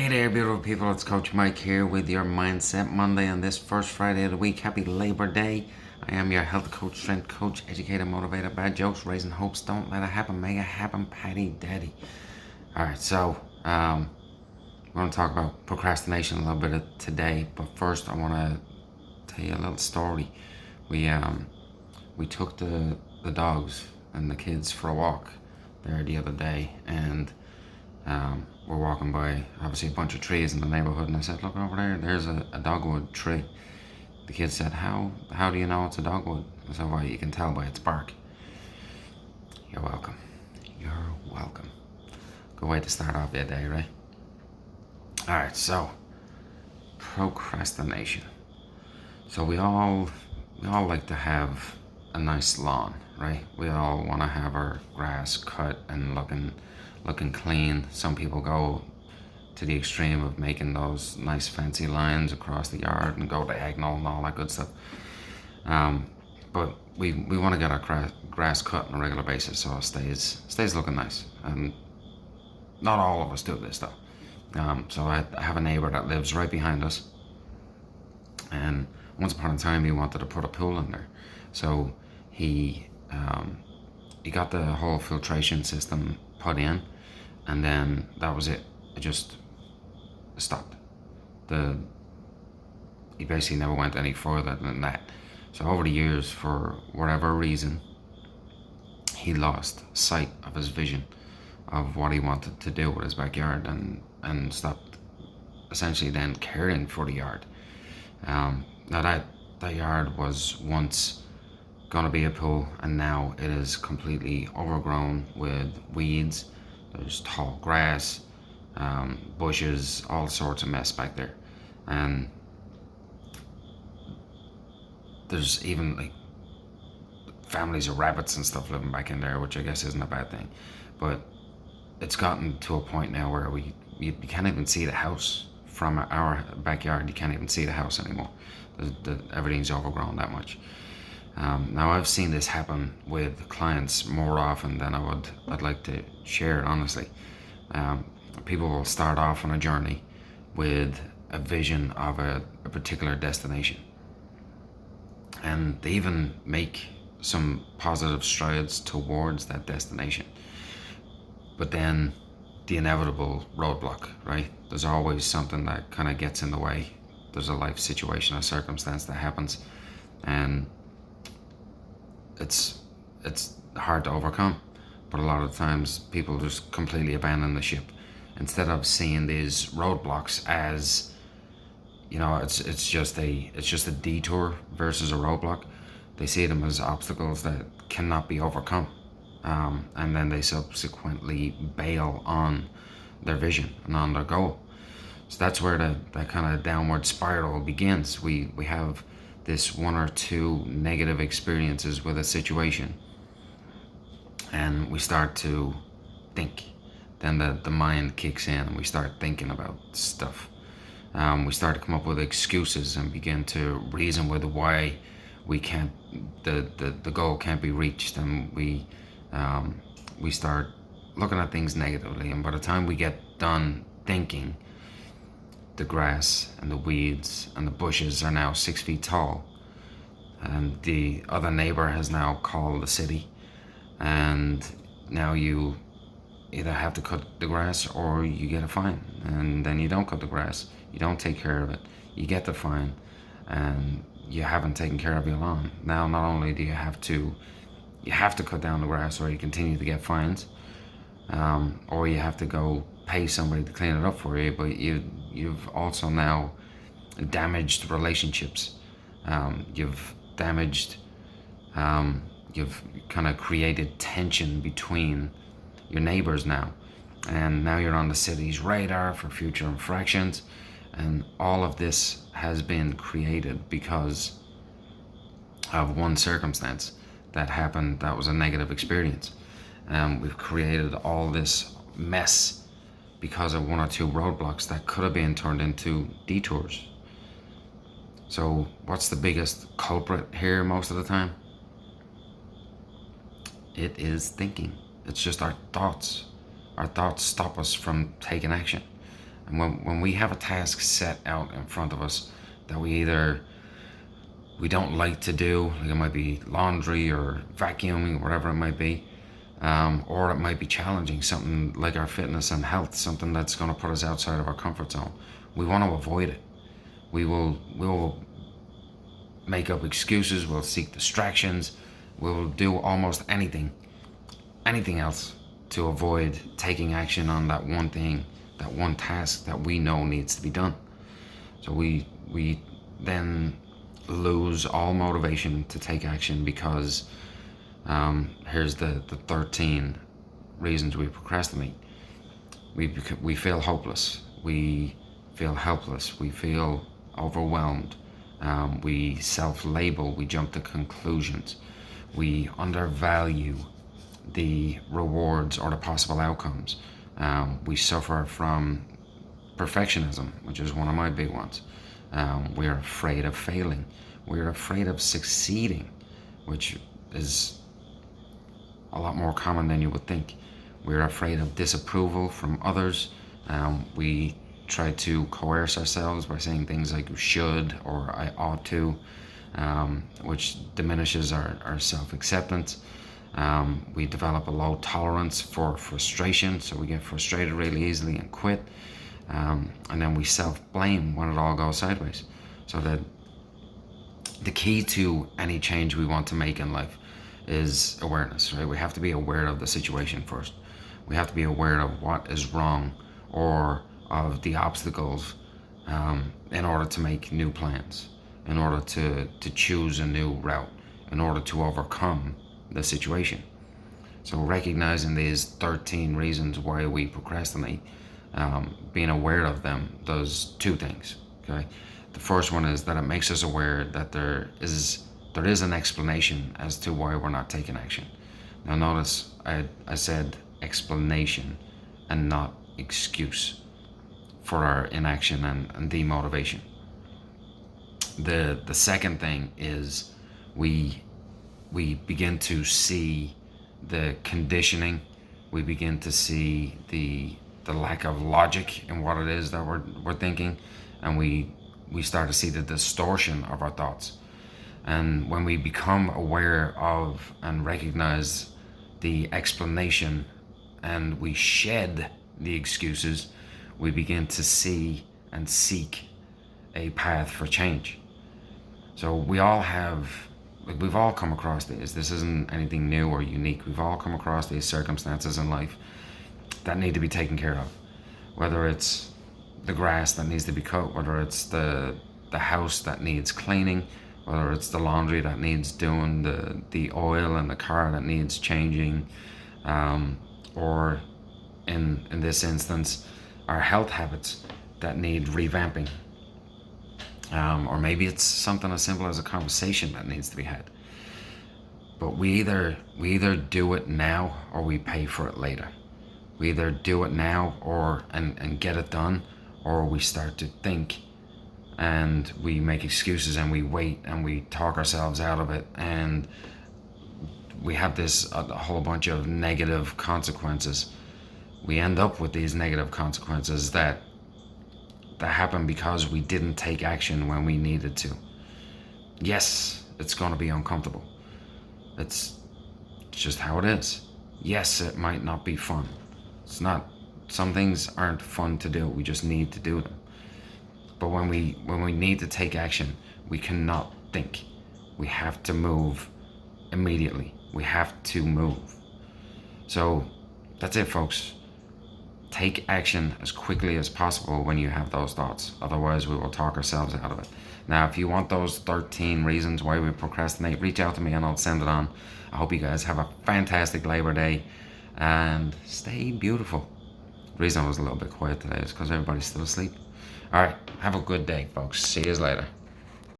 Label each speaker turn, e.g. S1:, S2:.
S1: Hey there, beautiful people. It's Coach Mike here with your Mindset Monday on this first Friday of the week. Happy Labor Day. I am your health coach, strength coach, educator, motivator, bad jokes, raising hopes. Don't let it happen. Make it happen, Patty Daddy. All right, so we're going to talk about procrastination a little bit today. But first, I want to tell you a little story. We took the dogs and the kids for a walk there the other day, and we're walking by obviously a bunch of trees in the neighborhood, and I said, look over there, there's a dogwood tree. The kid said, how do you know it's a dogwood? I said, well, you can tell by its bark. You're welcome. You're welcome. Good way to start off your day, right? All right, so procrastination. So we all like to have a nice lawn, right? We all want to have our grass cut and looking clean. Some people go to the extreme of making those nice fancy lines across the yard and go diagonal and all that good stuff. But we want to get our grass cut on a regular basis so it stays looking nice. And not all of us do this though. So I have a neighbor that lives right behind us, and once upon a time he wanted to put a pool in there. So he got the whole filtration system put in, and then that was it. It just stopped. He basically never went any further than that. So over the years, for whatever reason, he lost sight of his vision of what he wanted to do with his backyard, and stopped essentially then caring for the yard. Now that yard was once gonna be a pool, and now it is completely overgrown with weeds. There's tall grass, bushes, all sorts of mess back there. And there's even like families of rabbits and stuff living back in there, which I guess isn't a bad thing. But it's gotten to a point now where you can't even see the house from our backyard. You can't even see the house anymore. Everything's overgrown that much. Now I've seen this happen with clients more often than I'd like to share it, honestly. People will start off on a journey with a vision of a particular destination, and they even make some positive strides towards that destination. But then the inevitable roadblock, right? There's always something that kind of gets in the way. There's a life situation, a circumstance that happens, and it's hard to overcome. But a lot of times people just completely abandon the ship instead of seeing these roadblocks as, it's just a detour versus a roadblock. They see them as obstacles that cannot be overcome, and then they subsequently bail on their vision and on their goal. So that's where that kind of downward spiral begins. We have this one or two negative experiences with a situation, and we start to think. Then the mind kicks in, and we start thinking about stuff. We start to come up with excuses and begin to reason with why we can't, the goal can't be reached, and we start looking at things negatively. And by the time we get done thinking, the grass and the weeds and the bushes are now 6 feet tall, and the other neighbor has now called the city, and now you either have to cut the grass or you get a fine. And then you don't cut the grass, you don't take care of it, you get the fine, and you haven't taken care of your lawn. Now not only do you have to cut down the grass, or you continue to get fines, or you have to go pay somebody to clean it up for you, but you've also now damaged relationships. You've kind of created tension between your neighbors now, and now you're on the city's radar for future infractions. And all of this has been created because of one circumstance that happened that was a negative experience. We've created all this mess because of one or two roadblocks that could have been turned into detours. So what's the biggest culprit here most of the time? It is thinking. It's just our thoughts. Our thoughts stop us from taking action. And when we have a task set out in front of us that we don't like to do, like it might be laundry or vacuuming, whatever it might be, or it might be challenging, something like our fitness and health, something that's going to put us outside of our comfort zone. We want to avoid it. We will make up excuses. We'll seek distractions. We'll do almost anything else to avoid taking action on that one thing, that one task that we know needs to be done. So we then lose all motivation to take action because here's the 13 reasons we procrastinate. We feel hopeless. We feel helpless. We feel overwhelmed. We self-label. We jump to conclusions. We undervalue the rewards or the possible outcomes. We suffer from perfectionism, which is one of my big ones. We're afraid of failing. We're afraid of succeeding, which is a lot more common than you would think. We're afraid of disapproval from others. We try to coerce ourselves by saying things like should or I ought to, which diminishes our self-acceptance. We develop a low tolerance for frustration, so we get frustrated really easily and quit. And then we self-blame when it all goes sideways. So that the key to any change we want to make in life is awareness, right? We have to be aware of the situation first. We have to be aware of what is wrong or of the obstacles in order to make new plans, in order to choose a new route, in order to overcome the situation. So recognizing these 13 reasons why we procrastinate, being aware of them does two things, okay? The first one is that it makes us aware that there is an explanation as to why we're not taking action. Now notice I said explanation and not excuse for our inaction and demotivation. The second thing is we begin to see the conditioning. We begin to see the lack of logic in what it is that we're thinking, and we start to see the distortion of our thoughts. And when we become aware of and recognize the explanation and we shed the excuses, we begin to see and seek a path for change. So we've all come across this. This isn't anything new or unique. We've all come across these circumstances in life that need to be taken care of. Whether it's the grass that needs to be cut, whether it's the house that needs cleaning, whether it's the laundry that needs doing, the oil in the car that needs changing, or in this instance, our health habits that need revamping. Or maybe it's something as simple as a conversation that needs to be had. But we either do it now or we pay for it later. We either do it now and get it done, or we start to think and we make excuses and we wait and we talk ourselves out of it, and we have a whole bunch of negative consequences. We end up with these negative consequences that happen because we didn't take action when we needed to. Yes, it's going to be uncomfortable. It's just how it is. Yes, it might not be fun. It's not. Some things aren't fun to do. We just need to do them. But when we need to take action, we cannot think. We have to move immediately. We have to move. So that's it, folks. Take action as quickly as possible when you have those thoughts. Otherwise, we will talk ourselves out of it. Now, if you want those 13 reasons why we procrastinate, reach out to me and I'll send it on. I hope you guys have a fantastic Labor Day and stay beautiful. The reason I was a little bit quiet today is because everybody's still asleep. All right, have a good day, folks. See you later.